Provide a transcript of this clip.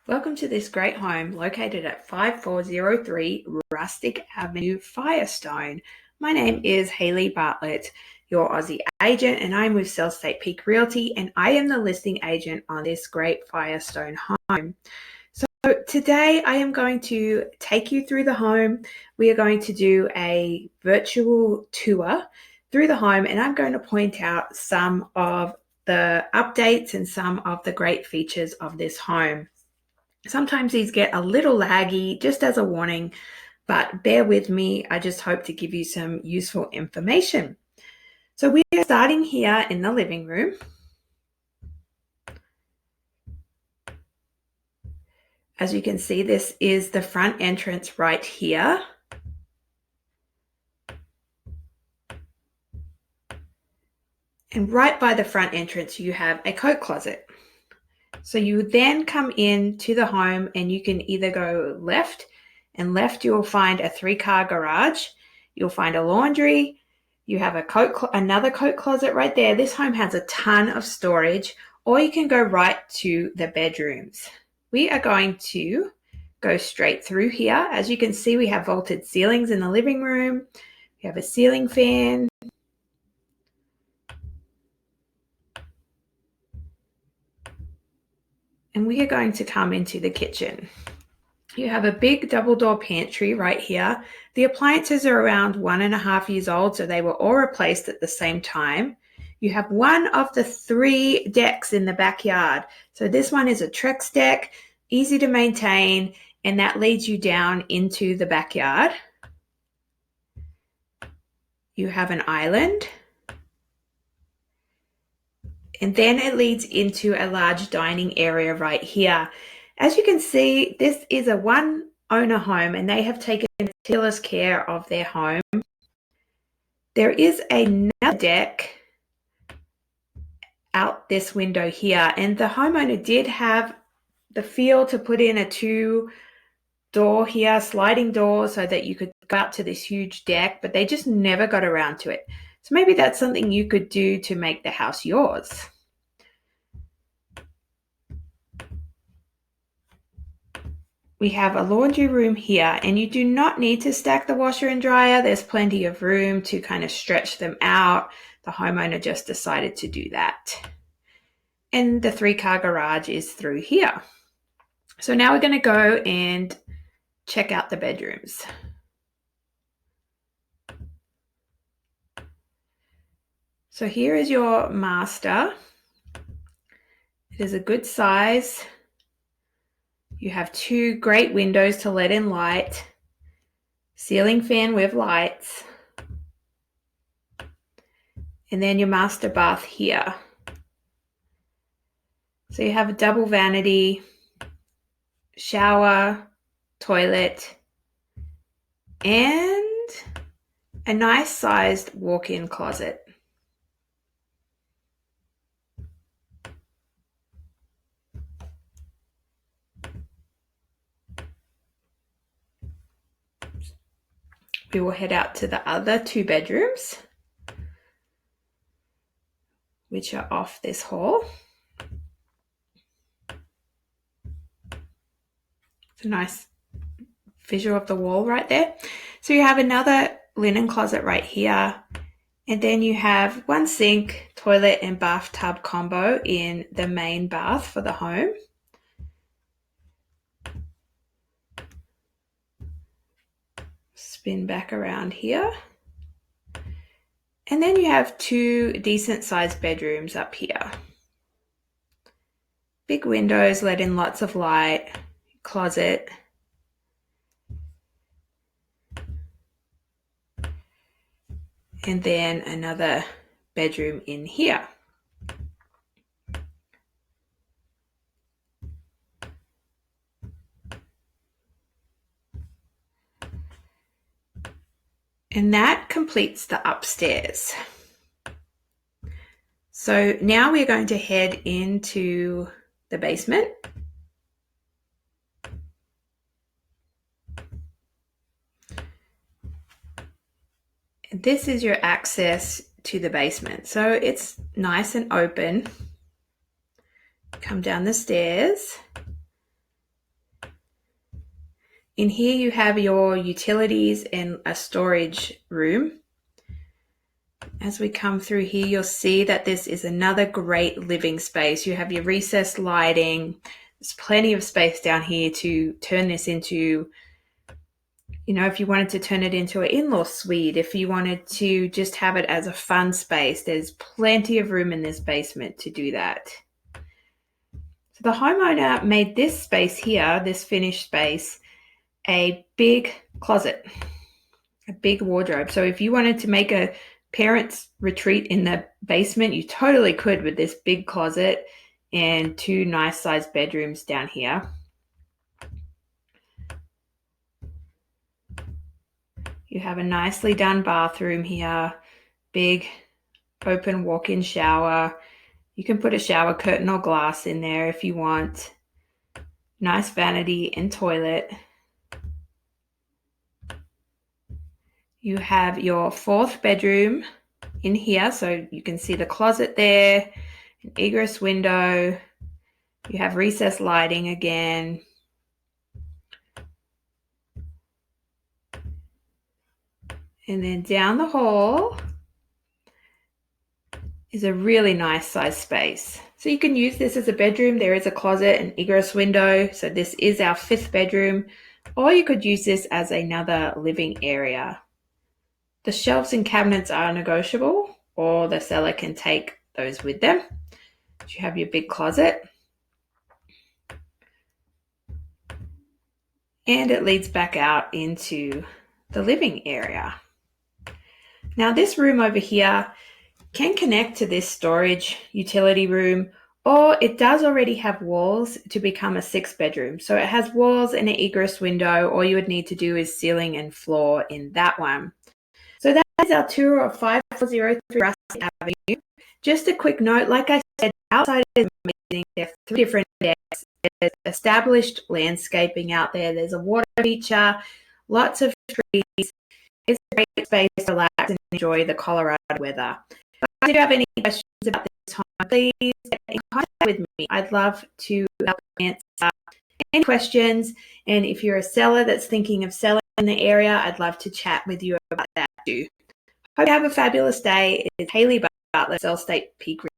Welcome to this great home located at 5403 Rustic Avenue, Firestone. My name is Hayley Bartlett, your Aussie agent, and I'm with Sellstate Peak Realty, and I am the listing agent on this great Firestone home. So today I am going to take you through the home. We are going to do a virtual tour through the home, and I'm going to point out some of the updates and some of the great features of this home. Sometimes these get a little laggy, just as a warning, but bear with me. I just hope to give you some useful information. So we are starting here in the living room. As you can see, this is the front entrance right here. And right by the front entrance, you have a coat closet. So you then come into the home and you can either go left, and left you will find a 3-car garage. You'll find a laundry. You have another coat closet right there. This home has a ton of storage, or you can go right to the bedrooms. We are going to go straight through here. As you can see, we have vaulted ceilings in the living room. We have a ceiling fan. And we are going to come into the kitchen. You have a big double door pantry right here. The appliances are around 1.5 years old, so they were all replaced at the same time. You have one of the 3 decks in the backyard. So this one is a Trex Deck, easy to maintain, and that leads you down into the backyard. You have an island. And then it leads into a large dining area right here. As you can see, this is a one-owner home, and they have taken meticulous care of their home. There is another deck out this window here, and the homeowner did have the feel to put in a 2-door here, sliding door, so that you could go out to this huge deck, but they just never got around to it. So maybe that's something you could do to make the house yours. We have a laundry room here, and you do not need to stack the washer and dryer. There's plenty of room to kind of stretch them out. The homeowner just decided to do that. And the 3-car garage is through here. So now we're going to go and check out the bedrooms. So here is your master. It is a good size. You have 2 great windows to let in light, ceiling fan with lights, and then your master bath here. So you have a double vanity, shower, toilet, and a nice sized walk-in closet. We will head out to the other 2 bedrooms, which are off this hall. It's a nice visual of the wall right there. So you have another linen closet right here, and then you have 1 sink, toilet, and bathtub combo in the main bath for the home. Spin back around here. And then you have 2 decent sized bedrooms up here. Big windows let in lots of light, closet. And then another bedroom in here. And that completes the upstairs. So now we're going to head into the basement. And this is your access to the basement. So it's nice and open. Come down the stairs. In here you have your utilities and a storage room. As we come through here, you'll see that this is another great living space. You have your recessed lighting. There's plenty of space down here to turn this into, if you wanted to turn it into an in-law suite, if you wanted to just have it as a fun space, there's plenty of room in this basement to do that. So the homeowner made this space here, this finished space, a big closet, a big wardrobe. So if you wanted to make a parents' retreat in the basement, you totally could with this big closet and 2 nice sized bedrooms down here. You have a nicely done bathroom here, big open walk-in shower. You can put a shower curtain or glass in there if you want. Nice vanity and toilet. You have your 4th bedroom in here, so you can see the closet there, an egress window. You have recessed lighting again. And then down the hall is a really nice size space. So you can use this as a bedroom. There is a closet and egress window. So this is our 5th bedroom, or you could use this as another living area. The shelves and cabinets are negotiable, or the seller can take those with them. You have your big closet. And it leads back out into the living area. Now this room over here can connect to this storage utility room, or it does already have walls to become a 6th bedroom. So it has walls and an egress window. All you would need to do is ceiling and floor in that one. So that is our tour of 5403 Rustic Avenue. Just a quick note, like I said, outside is amazing. There are 3 different decks. There's established landscaping out there. There's a water feature, lots of trees. It's a great space to relax and enjoy the Colorado weather. If you have any questions about this home, please get in contact with me. I'd love to help answer any questions. And if you're a seller that's thinking of selling in the area, I'd love to chat with you about that too. Hope you have a fabulous day. It's Haley Bartlett, Sellstate Peak